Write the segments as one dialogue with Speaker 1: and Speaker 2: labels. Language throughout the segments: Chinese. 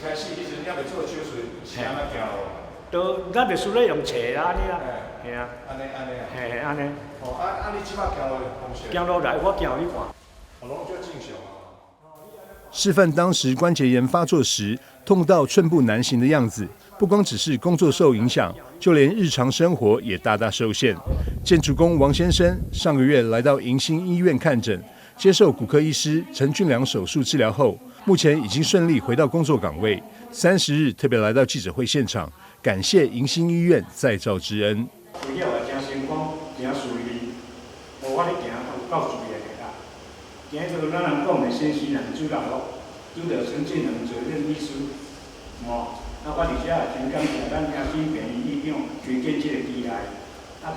Speaker 1: 開始以前也未做手術，是安怎行咯？
Speaker 2: 都咱就需要用斜啦，安尼啊，嘿啊，
Speaker 1: 安尼啊，
Speaker 2: 嘿安尼。
Speaker 1: 哦，你即摆行路的方式？
Speaker 2: 行路来，我行你看。
Speaker 1: 拢足正常啊。
Speaker 3: 示範當時關節炎發作時痛到寸步難行的樣子，不光只是工作受影響，就連日常生活也大大受限。建築工王先生上個月來到迎新醫院看診，接受骨科醫師陳俊良手術治療後，目前已經順利回到工作崗位。30日特別來到記者會現場，感謝迎新醫院再造之恩。
Speaker 2: 為了真成功，真順利，無法咧行有夠注意的啦。今日咱人講的先生人主人咯，拄到陳俊良主任醫師，我而且也真感謝咱迎新病院院長推薦這個機會，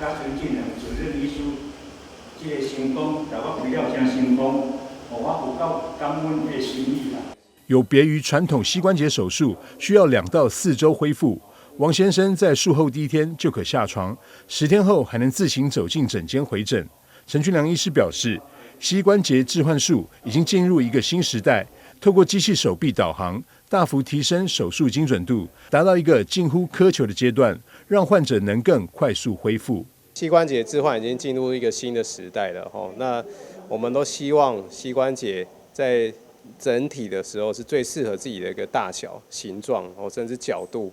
Speaker 2: 甲陳俊良主任醫師這個成功，讓我為了真成功，我有夠感恩的心意啦。
Speaker 3: 有別於傳統膝關節手術需要2到4週恢復，王先生在術後第1天就可下床，10天後還能自行走進診間回診。陳俊良醫師表示，膝關節置換術已經進入一個新時代，透過機器手臂導航，大幅提升手術精準度，達到一個近乎苛求的階段，讓患者能更快速恢復。
Speaker 4: 膝關節置換已經進入一個新的時代了，那我們都希望膝關節在整體的時候是最適合自己的一個大小、形狀甚至角度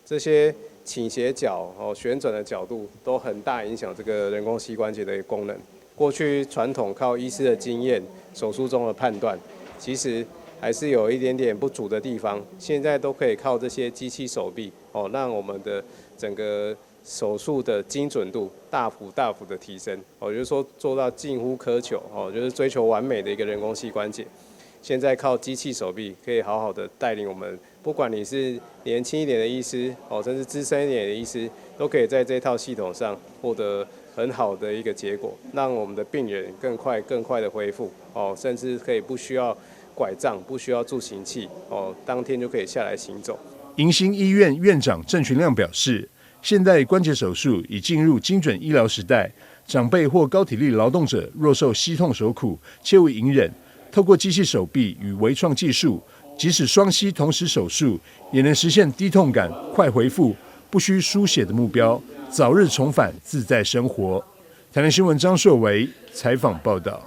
Speaker 4: 這些傾斜角旋轉的角度都很大影響這個人工膝關節的一個功能。過去傳統靠醫師的經驗、手術中的判斷，其實還是有一點點不足的地方。現在都可以靠這些機器手臂讓我們的整個手術的精準度大幅的提升，就是說做到近乎苛求就是追求完美的一個人工膝關節。現在靠機器手臂可以好好的帶領我們，不管你是年輕一點的醫師甚至資深一點的醫師，都可以在這套系統上獲得很好的一個結果，讓我們的病人更快的恢復甚至可以不需要拐杖，不需要助行器當天就可以下來行走。
Speaker 3: 迎新醫院院長鄭群亮表示，現代關節手術已進入精準醫療時代，長輩或高體力勞動者若受膝痛所苦，切勿隱忍。透過機器手臂與微創技術，即使雙膝同時手術，也能實現低痛感、快恢復、不需輸血的目標，早日重返自在生活。台南新聞張碩維採訪報道。